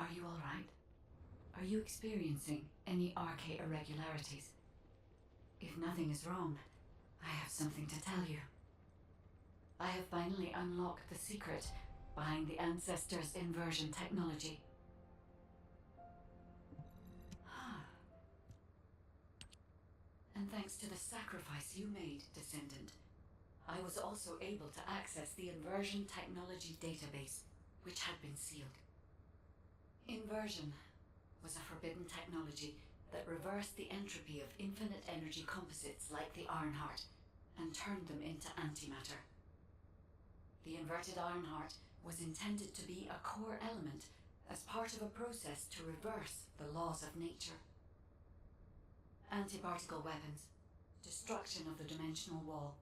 Are you all right? Are you experiencing any RK irregularities? If nothing is wrong, I have something to tell you. I have finally unlocked the secret behind the Ancestors' inversion technology. And thanks to the sacrifice you made, Descendant, I was also able to access the inversion technology database, which had been sealed. Inversion was a forbidden technology that reversed the entropy of infinite energy composites like the Ironheart and turned them into antimatter. The inverted Ironheart was intended to be a core element as part of a process to reverse the laws of nature. Anti-particle weapons, destruction of the dimensional wall,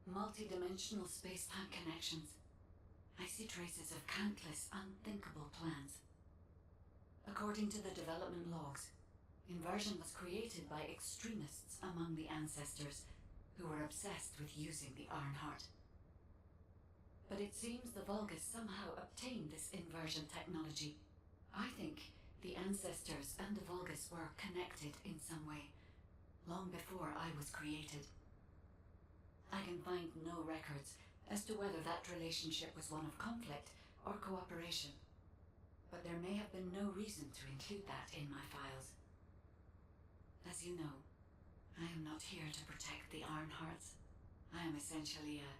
multi-dimensional space-time connections. I see traces of countless unthinkable plans. According to the development logs, inversion was created by extremists among the Ancestors who were obsessed with using the Ironheart. But it seems the Vulgus somehow obtained this inversion technology. I think the Ancestors and the Vulgus were connected in some way, long before I was created. I can find no records as to whether that relationship was one of conflict or cooperation, but there may have been no reason to include that in my files. As you know, I am not here to protect the Ironhearts. I am essentially a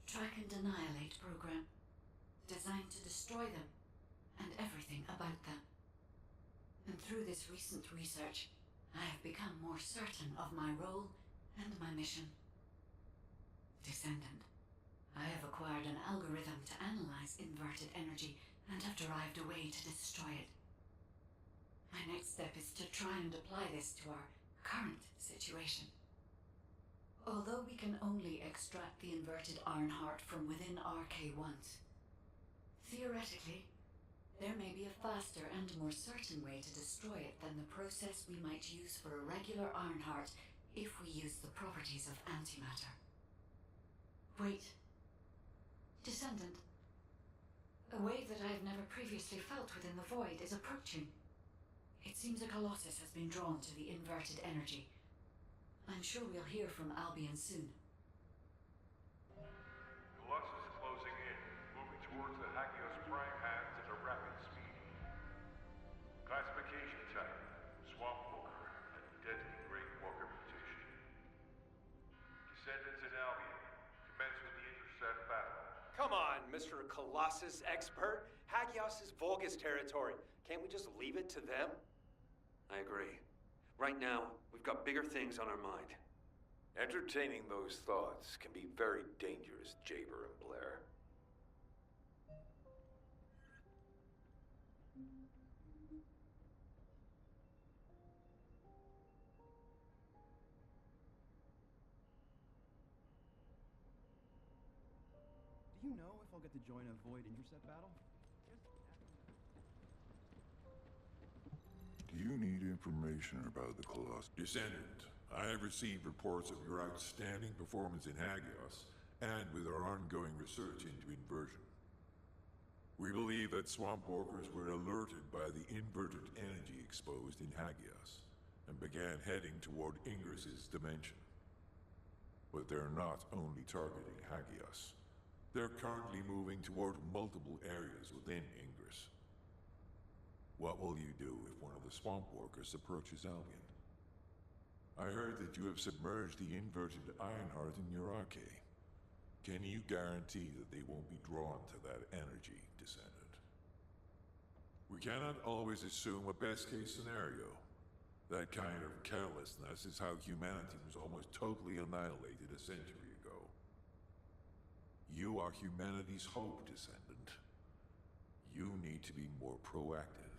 track and annihilate program, designed to destroy them and everything about them. And through this recent research, I have become more certain of my role and my mission. Descendant, I have acquired an algorithm to analyze inverted energy and have derived a way to destroy it. My next step is to try and apply this to our current situation. Although we can only extract the inverted Ironheart from within RK once, theoretically, there may be a faster and more certain way to destroy it than the process we might use for a regular Ironheart if we use the properties of antimatter. Wait. Descendant. A wave that I have never previously felt within the void is approaching. It seems a Colossus has been drawn to the inverted energy. I'm sure we'll hear from Альбион soon. Colossus closing in, moving towards the Hagios prime hands at a rapid speed. Classification type, Swamp Walker, a deadly Great Walker mutation. Descendants in Альбион, commence with the intercept battle. Come on, Mr. Colossus expert. Hagios is Vulgus territory. Can't we just leave it to them? I agree. Right now, we've got bigger things on our mind. Entertaining those thoughts can be very dangerous, Jaber and Blair. Do you know if I'll get to join a Void intercept battle? Do you need information about the Colossus? Descendant, I have received reports of your outstanding performance in Hagios, and with our ongoing research into inversion. We believe that Swamp Walkers were alerted by the inverted energy exposed in Hagios, and began heading toward Ingris's dimension. But they're not only targeting Hagios. They're currently moving toward multiple areas within Ingris. What will you do if one of the Swamp Walkers approaches Альбион? I heard that you have submerged the inverted Ironheart in your arcade. Can you guarantee that they won't be drawn to that energy, Descendant? We cannot always assume a best-case scenario. That kind of carelessness is how humanity was almost totally annihilated a century ago. You are humanity's hope, Descendant. You need to be more proactive.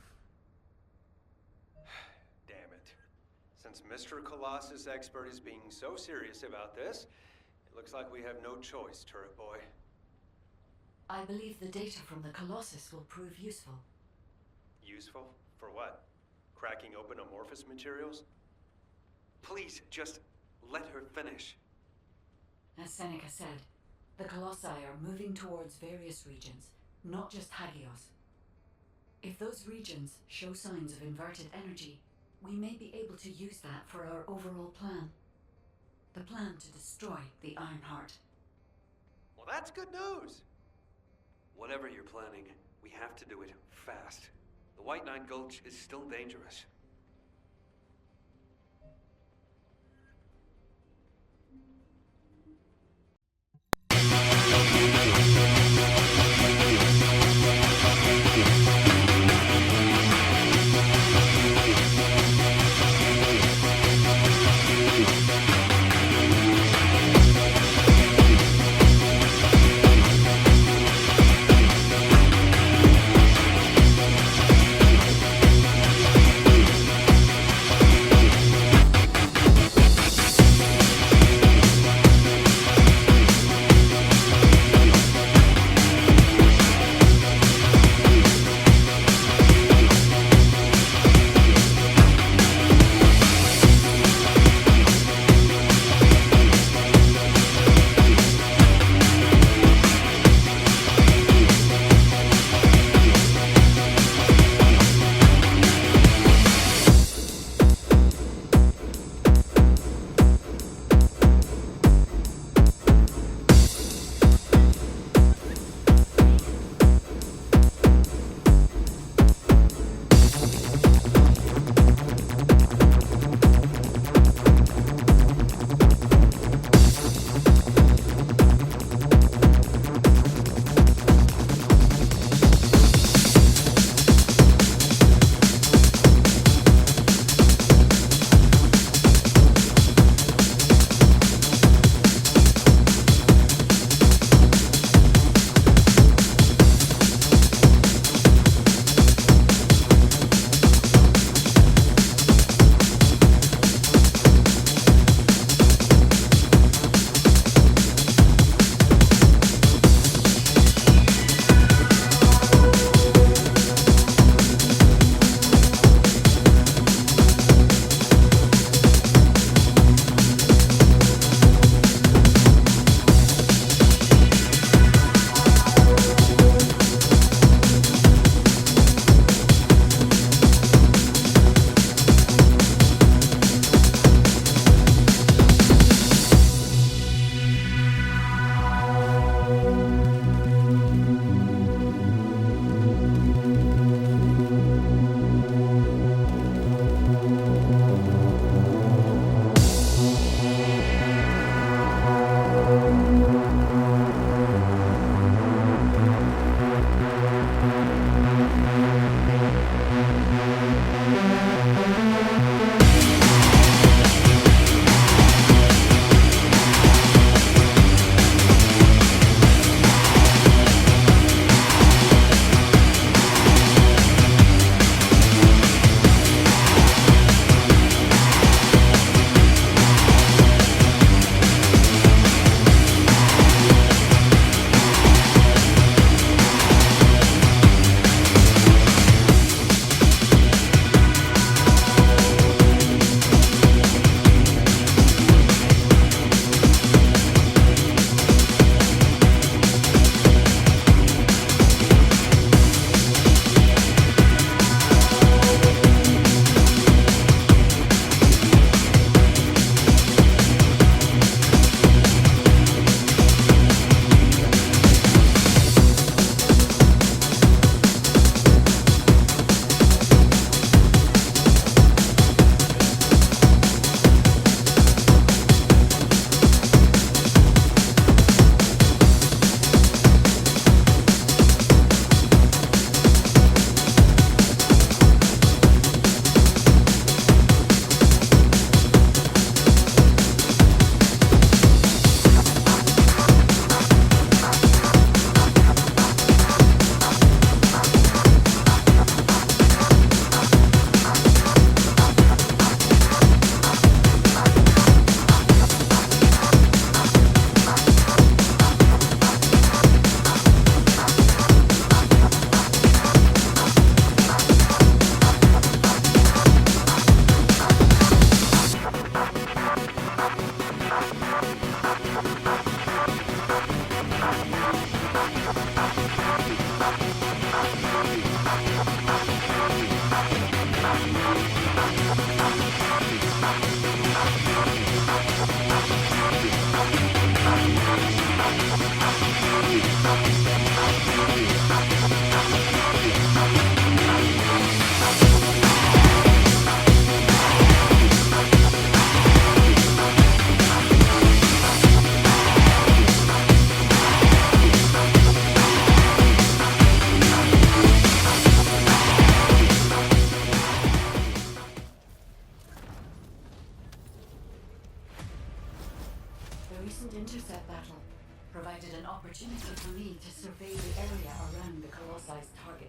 Damn it. Since Mr. Colossus expert is being so serious about this, it looks like we have no choice, Turret Boy. I believe the data from the Colossus will prove useful. Useful? For what? Cracking open amorphous materials? Please, just let her finish. As Seneca said, the Colossi are moving towards various regions, not just Hagios. If those regions show signs of inverted energy, we may be able to use that for our overall plan. The plan to destroy the Ironheart. Well, that's good news. Whatever you're planning, we have to do it fast. The White Nine Gulch is still dangerous.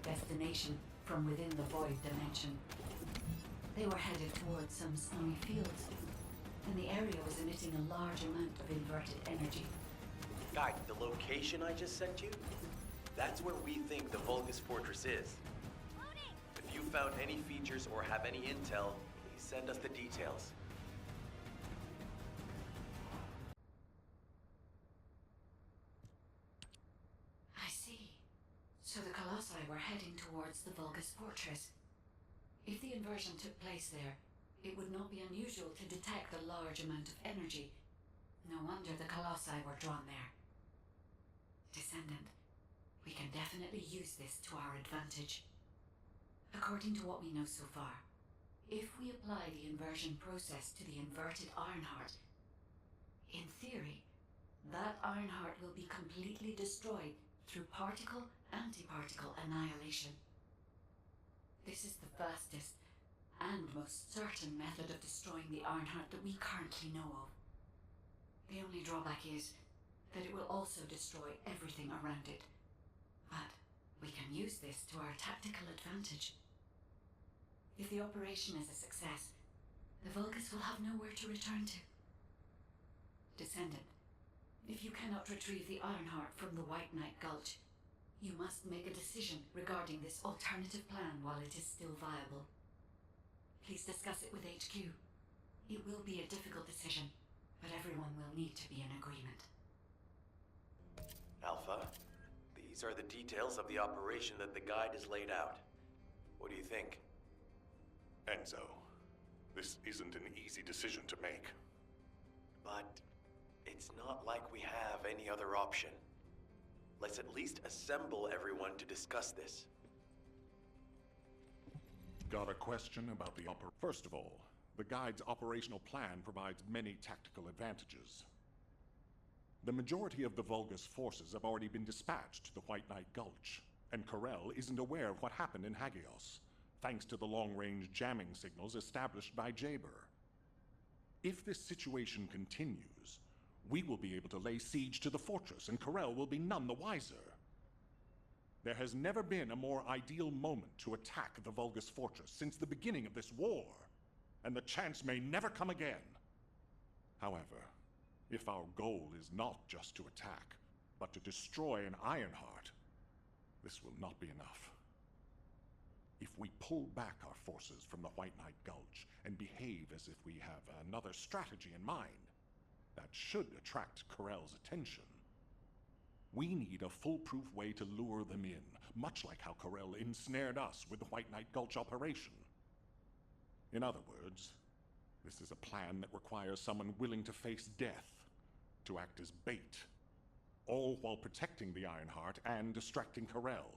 destination from within the void dimension. They were headed towards some snowy fields, and the area was emitting a large amount of inverted energy. Guide, the location I just sent you? That's where we think the Vulgus Fortress is. If you found any features or have any intel, please send us the details. I see. So the Colossi were heading towards the Vulgus Fortress. If the inversion took place there, it would not be unusual to detect a large amount of energy. No wonder the Colossi were drawn there. Descendant, we can definitely use this to our advantage. According to what we know so far, if we apply the inversion process to the inverted Ironheart, in theory, that Ironheart will be completely destroyed through particle-antiparticle annihilation. This is the fastest and most certain method of destroying the Ironheart that we currently know of. The only drawback is that it will also destroy everything around it. But we can use this to our tactical advantage. If the operation is a success, the Vulgus will have nowhere to return to. Descendant, if you cannot retrieve the Ironheart from the White Knight Gulch, you must make a decision regarding this alternative plan while it is still viable. Please discuss it with HQ. It will be a difficult decision, but everyone will need to be in agreement. Alpha, these are the details of the operation that the guide has laid out. What do you think? Enzo, this isn't an easy decision to make. But it's not like we have any other option. Let's at least assemble everyone to discuss this. Got a question about the First of all, the guide's operational plan provides many tactical advantages. The majority of the Vulgus forces have already been dispatched to the White Knight Gulch, and Corel isn't aware of what happened in Hagios, thanks to the long-range jamming signals established by Jaber. If this situation continues, we will be able to lay siege to the fortress, and Corel will be none the wiser. There has never been a more ideal moment to attack the Vulgus Fortress since the beginning of this war, and the chance may never come again. However, if our goal is not just to attack, but to destroy an Ironheart, this will not be enough. If we pull back our forces from the White Knight Gulch and behave as if we have another strategy in mind, that should attract Corel's attention. We need a foolproof way to lure them in, much like how Corel ensnared us with the White Knight Gulch operation. In other words, this is a plan that requires someone willing to face death, to act as bait, all while protecting the Ironheart and distracting Corel.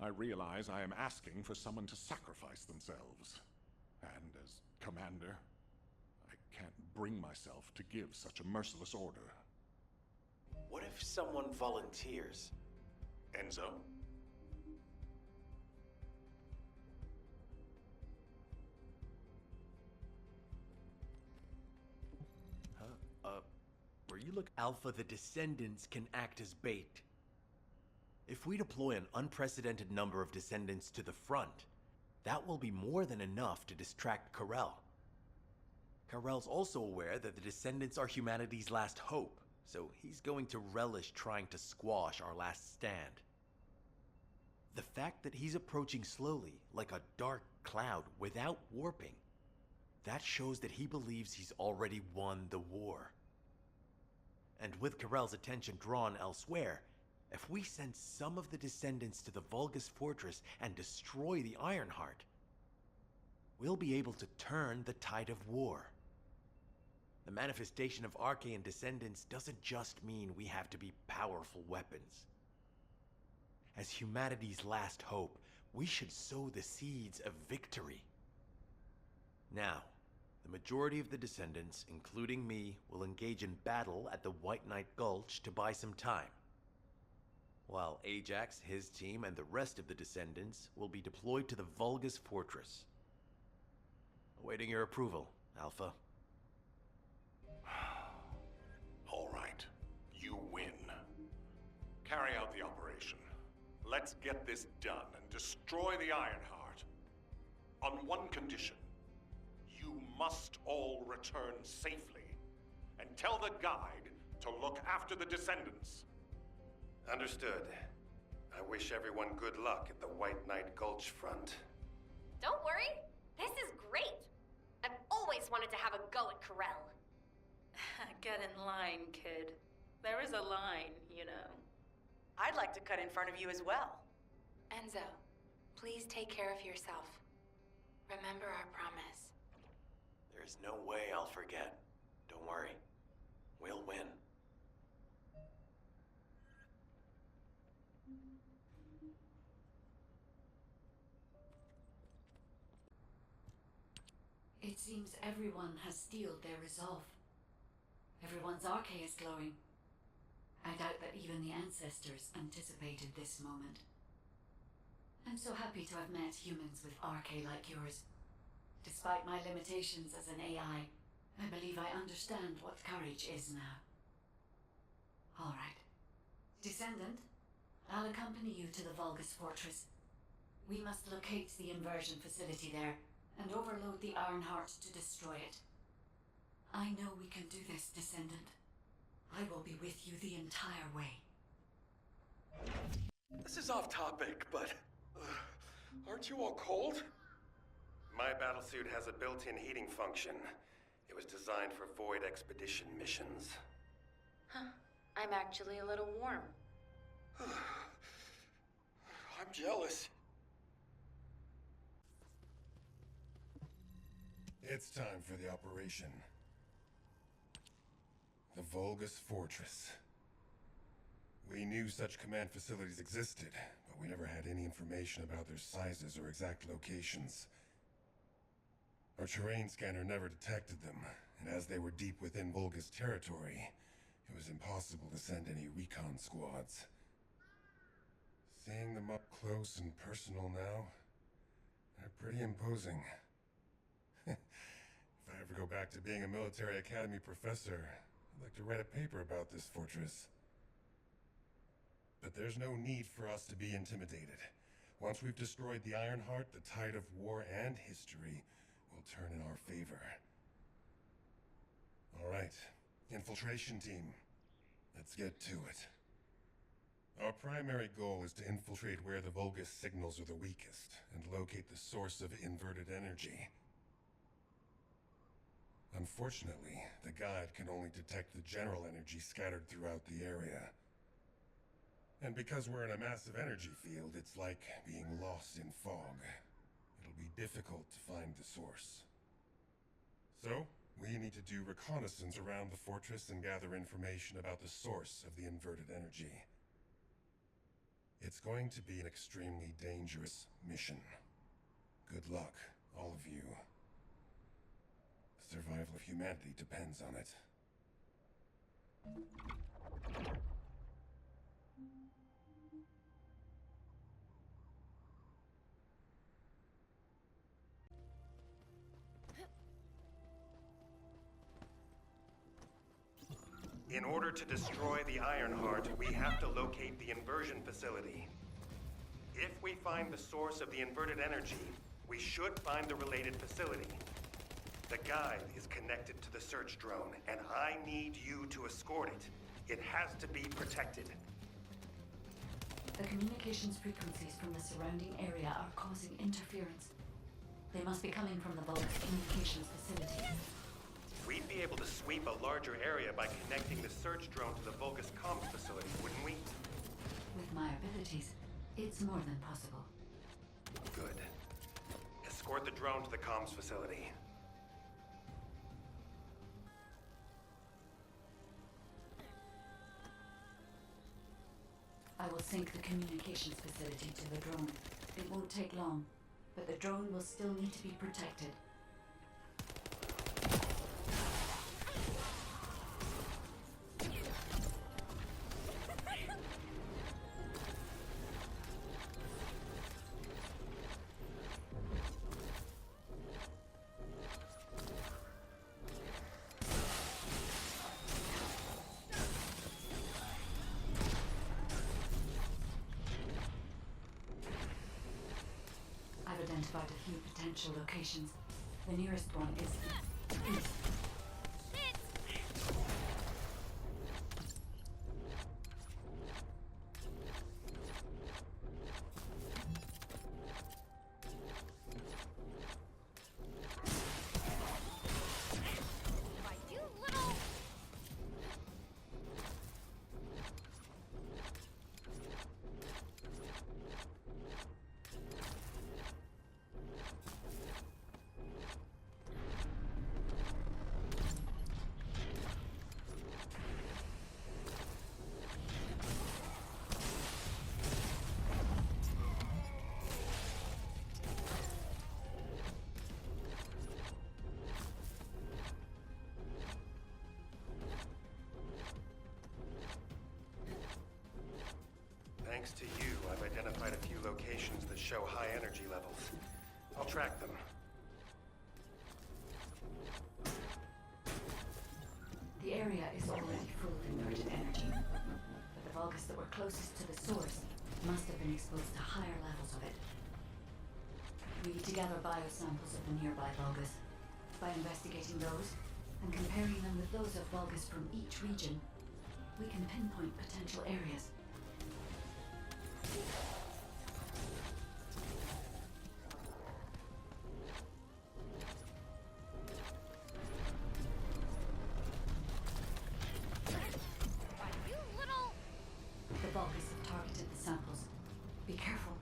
I realize I am asking for someone to sacrifice themselves, and as commander, I can't bring myself to give such a merciless order. What if someone volunteers? Enzo? Where you look, Alpha, the Descendants can act as bait. If we deploy an unprecedented number of Descendants to the front, that will be more than enough to distract Corel. Corel's also aware that the Descendants are humanity's last hope, so he's going to relish trying to squash our last stand. The fact that he's approaching slowly, like a dark cloud without warping, that shows that he believes he's already won the war. And with Corel's attention drawn elsewhere, if we send some of the Descendants to the Vulgus Fortress and destroy the Ironheart, we'll be able to turn the tide of war. The manifestation of Archaean Descendants doesn't just mean we have to be powerful weapons. As humanity's last hope, we should sow the seeds of victory. Now, the majority of the Descendants, including me, will engage in battle at the White Knight Gulch to buy some time. While Ajax, his team, and the rest of the Descendants will be deployed to the Vulgus Fortress. Awaiting your approval, Alpha. All right. You win. Carry out the operation. Let's get this done and destroy the Ironheart. On one condition. You must all return safely. And tell the guide to look after the Descendants. Understood. I wish everyone good luck at the White Knight Gulch front. Don't worry. This is great. I've always wanted to have a go at Corel. Get in line, kid. There is a line, you know. I'd like to cut in front of you as well. Enzo, please take care of yourself. Remember our promise. There's no way I'll forget. Don't worry. We'll win. It seems everyone has steeled their resolve. Everyone's arche is glowing. I doubt that even the ancestors anticipated this moment. I'm so happy to have met humans with arche like yours. Despite my limitations as an AI, I believe I understand what courage is now. All right. Descendant, I'll accompany you to the Vulgus Fortress. We must locate the inversion facility there and overload the Ironheart to destroy it. I know we can do this, Descendant. I will be with you the entire way. This is off topic, but... aren't you all cold? My battlesuit has a built-in heating function. It was designed for void expedition missions. Huh. I'm actually a little warm. I'm jealous. It's time for the operation. The Vulgus Fortress. We knew such command facilities existed, but we never had any information about their sizes or exact locations. Our terrain scanner never detected them, and as they were deep within Vulgus territory, it was impossible to send any recon squads. Seeing them up close and personal now, they're pretty imposing. If I ever go back to being a military academy professor, I'd like to write a paper about this fortress. But there's no need for us to be intimidated. Once we've destroyed the Ironheart, the tide of war and history will turn in our favor. All right, infiltration team. Let's get to it. Our primary goal is to infiltrate where the Vulgus signals are the weakest and locate the source of inverted energy. Unfortunately, the guide can only detect the general energy scattered throughout the area. And because we're in a massive energy field, it's like being lost in fog. It'll be difficult to find the source. So, we need to do reconnaissance around the fortress and gather information about the source of the inverted energy. It's going to be an extremely dangerous mission. Good luck, all of you. The survival of humanity depends on it. In order to destroy the Ironheart, we have to locate the inversion facility. If we find the source of the inverted energy, we should find the related facility. The guide is connected to the search drone, and I need you to escort it. It has to be protected. The communications frequencies from the surrounding area are causing interference. They must be coming from the Vulgus communications facility. We'd be able to sweep a larger area by connecting the search drone to the Vulgus comms facility, wouldn't we? With my abilities, it's more than possible. Good. Escort the drone to the comms facility. I will sync the communications facility to the drone. It won't take long, but the drone will still need to be protected. identified a few potential locations. The nearest one is east. Thanks to you, I've identified a few locations that show high energy levels. I'll track them. The area is already full of inverted energy, but the Vulgus that were closest to the source must have been exposed to higher levels of it. We need to gather biosamples of the nearby Vulgus. By investigating those, and comparing them with those of Vulgus from each region, we can pinpoint potential areas. The Vulgus have targeted the samples. Be careful.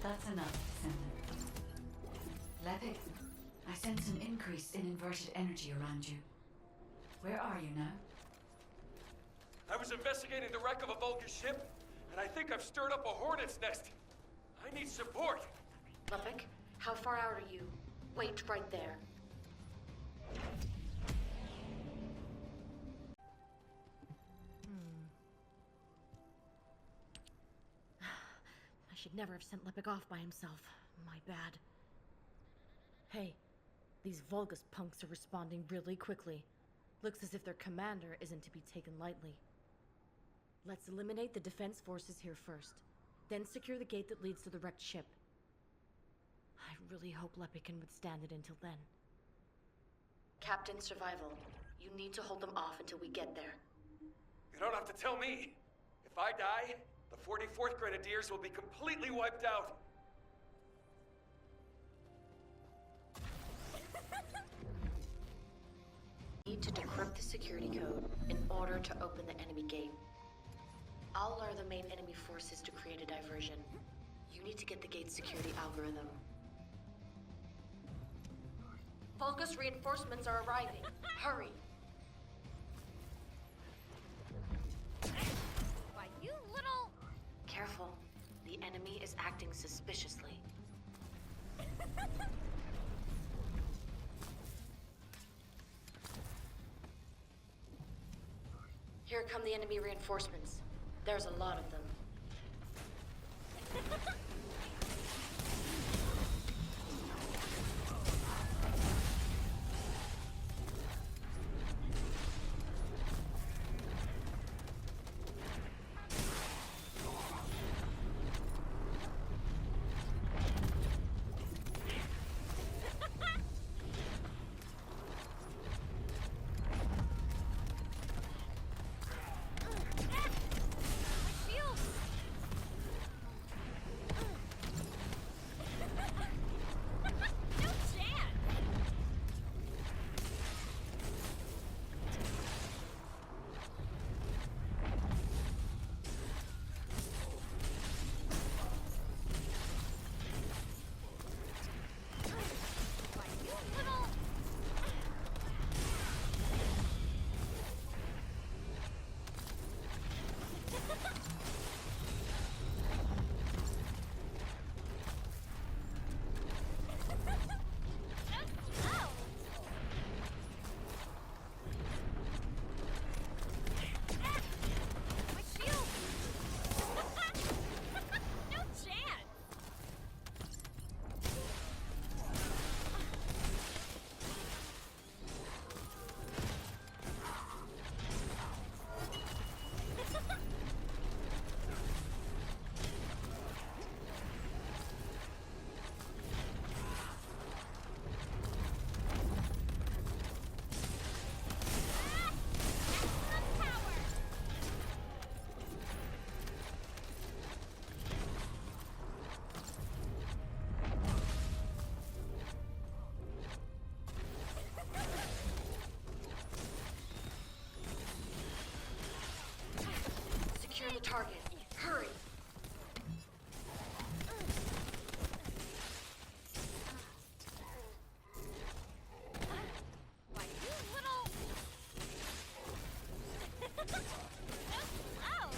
That's enough, Descendant. Levick, I sense an increase in inverted energy around you. Where are you now? I was investigating the wreck of a Vulgus ship, and I think I've stirred up a hornet's nest. I need support. Levick, how far out are you? Wait right there. I should never have sent Levick off by himself. My bad. Hey, these Vulgus punks are responding really quickly. Looks as if their commander isn't to be taken lightly. Let's eliminate the defense forces here first, then secure the gate that leads to the wrecked ship. I really hope Levick can withstand it until then. Captain Survival, you need to hold them off until we get there. You don't have to tell me. If I die, the 44th Grenadiers will be completely wiped out. Need to decrypt the security code in order to open the enemy gate. I'll lure the main enemy forces to create a diversion. You need to get the gate's security algorithm. Vulgus reinforcements are arriving. Hurry! Why, you little... Careful. The enemy is acting suspiciously. Here come the enemy reinforcements. There's a lot of them. target. Hurry! Why, you little... Ow!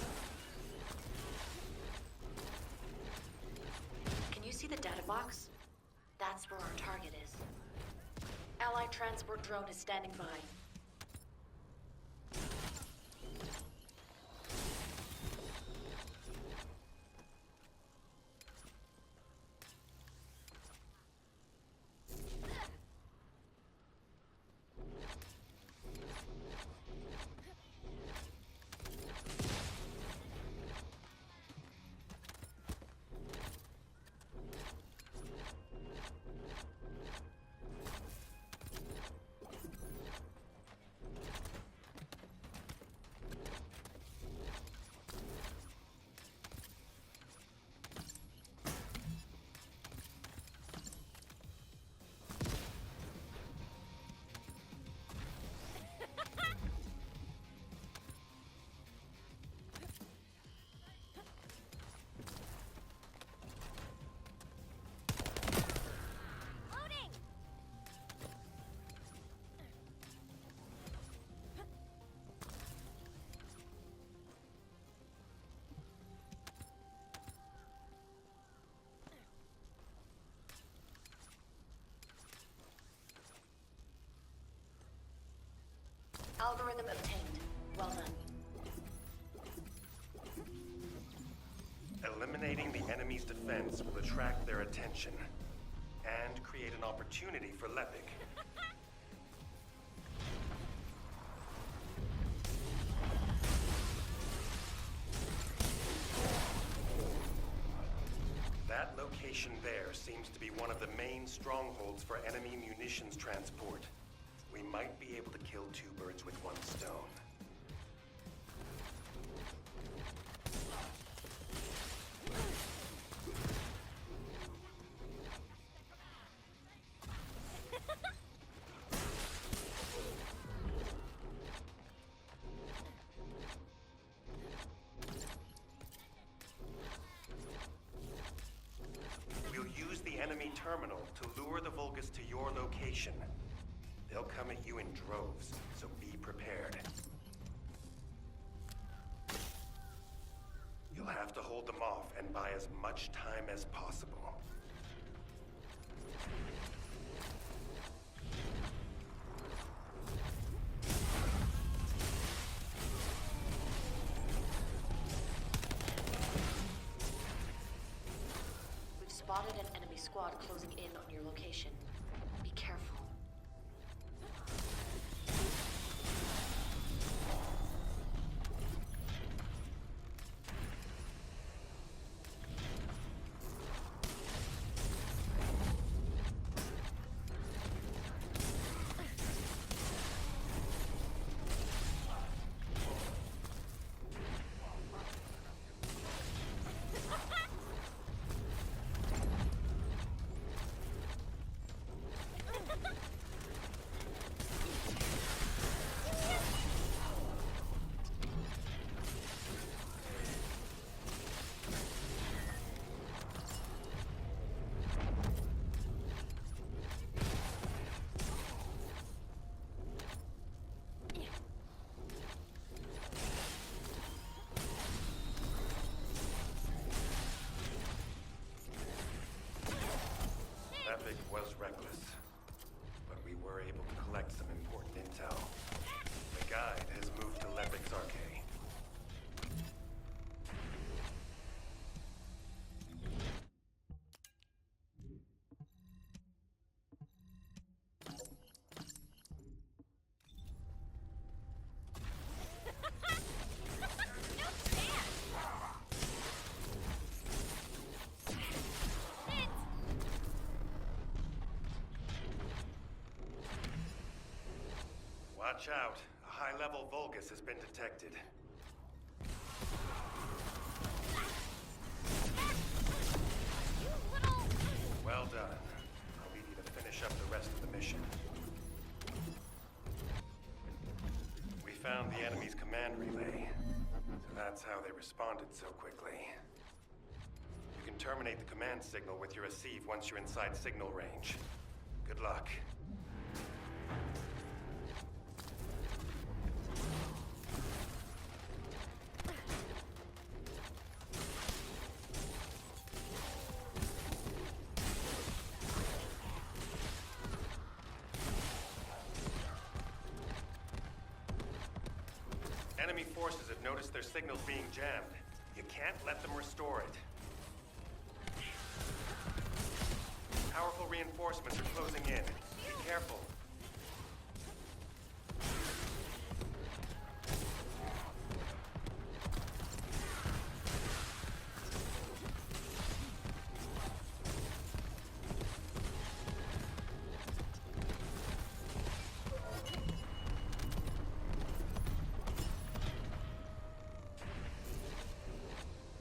Can you see the data box? That's where our target is. Allied transport drone is standing by. Algorithm obtained. Well done. Eliminating the enemy's defense will attract their attention and create an opportunity for Lepic. That location there seems to be one of the main strongholds for enemy munitions transport. We might be able to kill two birds with one stone. We'll use the enemy terminal to lure the Vulgus to your location. They'll come at you in droves, so be prepared. You'll have to hold them off and buy as much time as possible. We've spotted an enemy squad closing in on your location. Be careful. Epic was reckless, but we were able to collect some important intel. The guide has moved to Lepic's arcade. Watch out. A high-level Vulgus has been detected. Well done. I'll leave you to finish up the rest of the mission. We found the enemy's command relay, so That's how they responded so quickly. You can terminate the command signal with your receive once you're inside signal range. Good luck. Enemy forces have noticed their signals being jammed. You can't let them restore it. Powerful reinforcements are closing in. Be careful.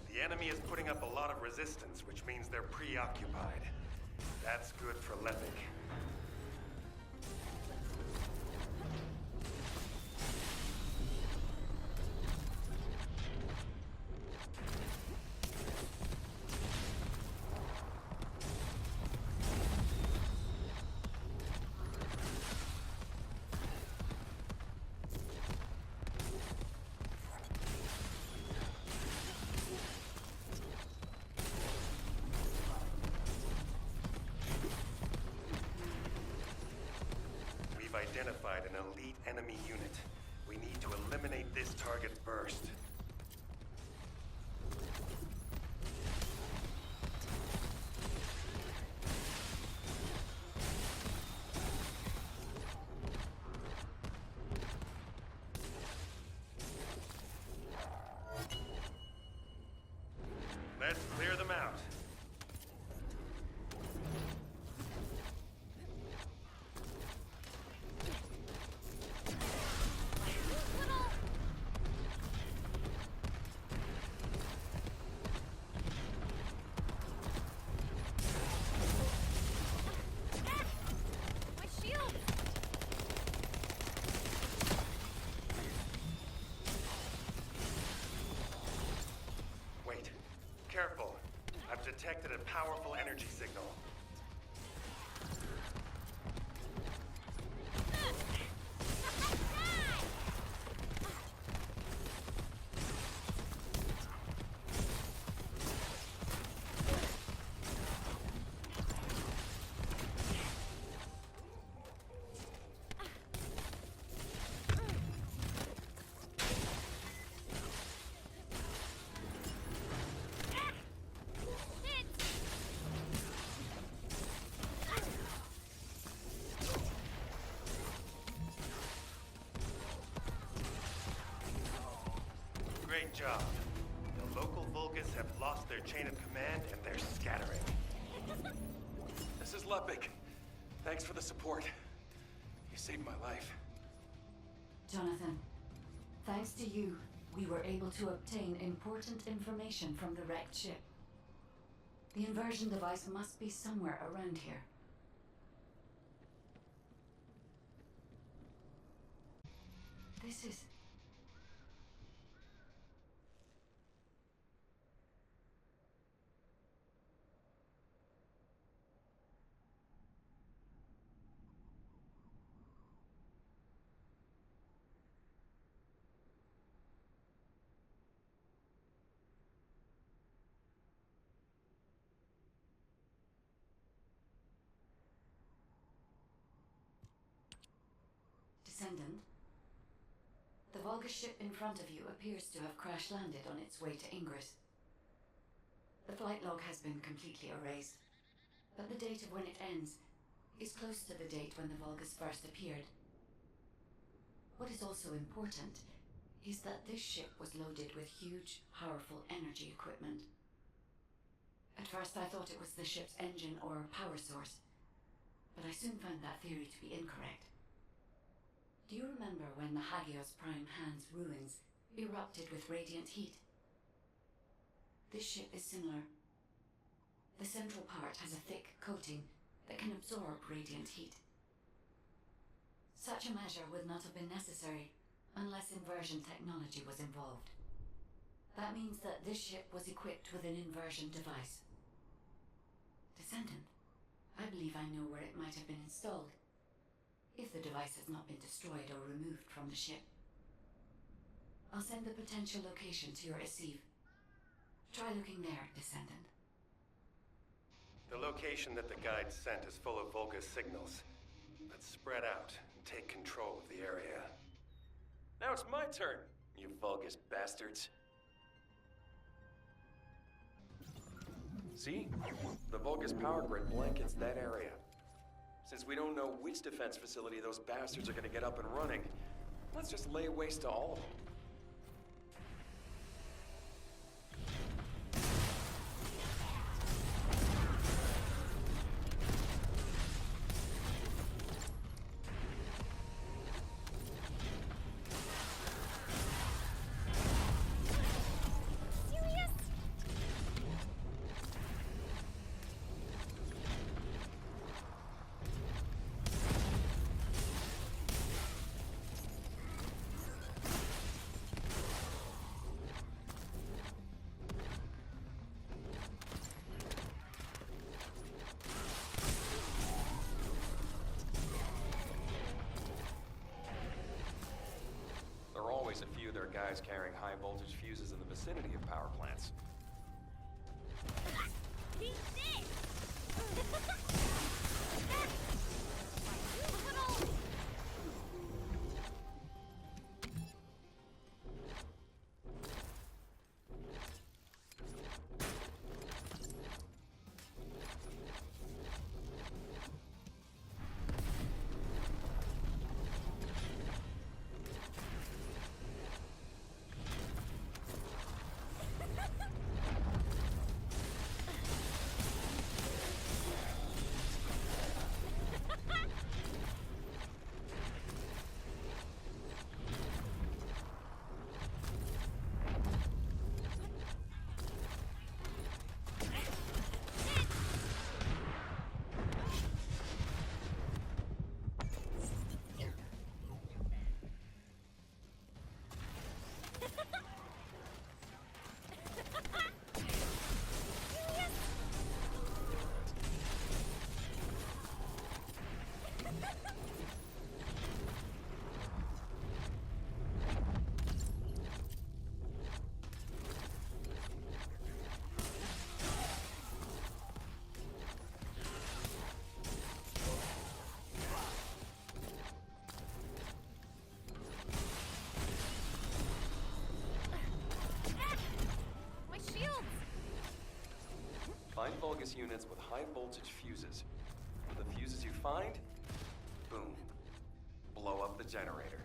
The enemy is putting up a lot of resistance, which means they're preoccupied. That's good for Lepic. Identified an elite enemy unit. We need to eliminate this target first. Let's clear them out. Careful. I've detected a powerful energy signal. Great job. The local Vulgus have lost their chain of command and they're scattering. This is Lepic. Thanks for the support. You saved my life. Jonathan, thanks to you, we were able to obtain important information from the wrecked ship. The inversion device must be somewhere around here. This is... Descendant? The Vulgus ship in front of you appears to have crash-landed on its way to Ingress. The flight log has been completely erased, but the date of when it ends is close to the date when the Vulgus first appeared. What is also important is that this ship was loaded with huge, powerful energy equipment. At first I thought it was the ship's engine or power source, but I soon found that theory to be incorrect. Do you remember when the Hagios Prime Hand's ruins erupted with radiant heat? This ship is similar. The central part has a thick coating that can absorb radiant heat. Such a measure would not have been necessary unless inversion technology was involved. That means that this ship was equipped with an inversion device. Descendant, I believe I know where it might have been installed, if the device has not been destroyed or removed from the ship. I'll send the potential location to your receive. Try looking there, Descendant. The location that the guide sent is full of Volga's signals. Let's spread out and take control of the area. Now it's my turn, you Vulgus bastards. See? The Vulgus power grid blankets that area. Since we don't know which defense facility those bastards are gonna get up and running, let's just lay waste to all of them. Always a few of their guys carrying high voltage fuses in the vicinity of power plants. Find Vulgus units with high voltage fuses. The fuses you find, boom, blow up the generator.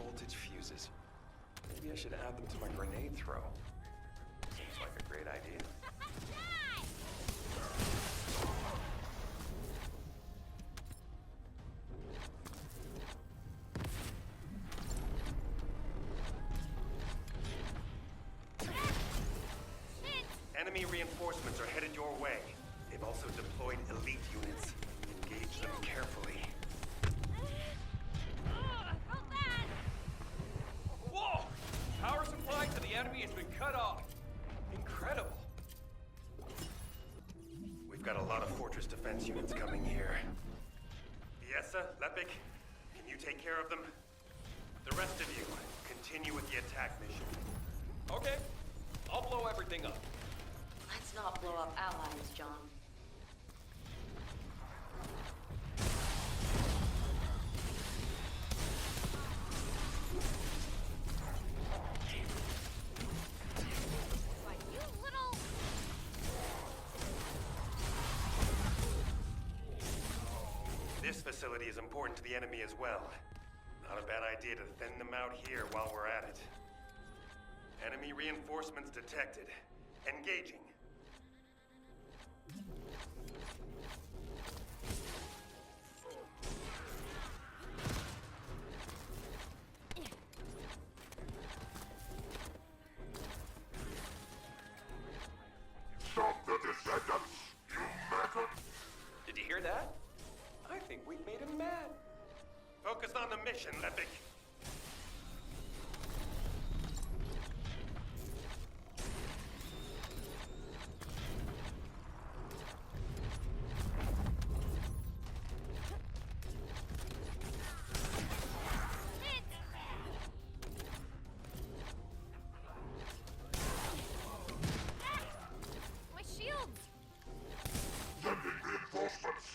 Voltage fuses. Maybe I should add them to my grenade throw. Seems like a great idea. Enemy reinforcements are headed your way. They've also deployed elite units. Engage them carefully. Whoa! Power supply to the enemy has been cut off. Incredible. We've got a lot of fortress defense units coming here. Yessa, Lepik, can you take care of them? The rest of you, continue with the attack mission. Okay. I'll blow everything up. Let's not blow up allies, John. This facility is important to the enemy as well. Not a bad idea to thin them out here while we're at it. Enemy reinforcements detected. Engaging. Stop the Descendants, you maggot! Did you hear that? I think we made him mad. Focus on the mission, Lepik. My shields! Sending reinforcements!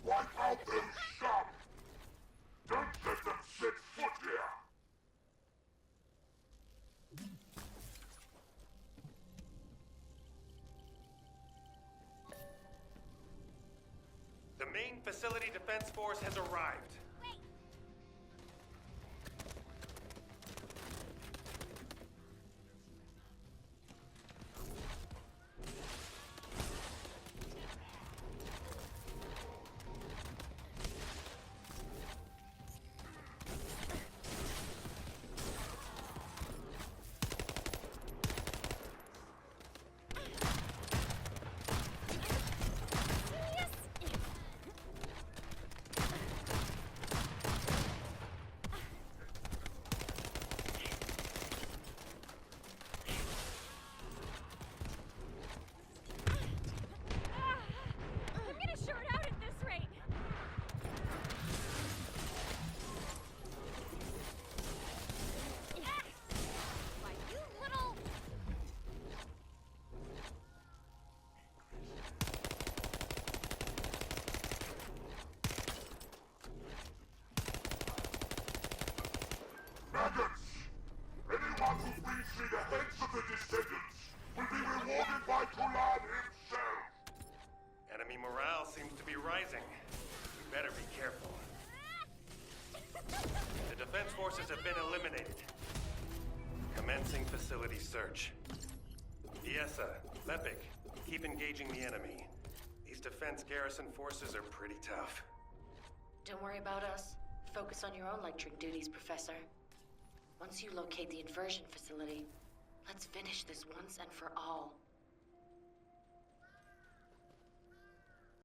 Wipe out them scum! Don't let them set foot here! The main facility defense force has arrived. Maggots! Anyone who brings me the heads of the Descendants will be rewarded by Kulan himself! Enemy morale seems to be rising. We better be careful. The defense forces have been eliminated. Commencing facility search. Yessa, Lepik, keep engaging the enemy. These defense garrison forces are pretty tough. Don't worry about us. Focus on your own lecturing duties, Professor. Once you locate the inversion facility, let's finish this once and for all.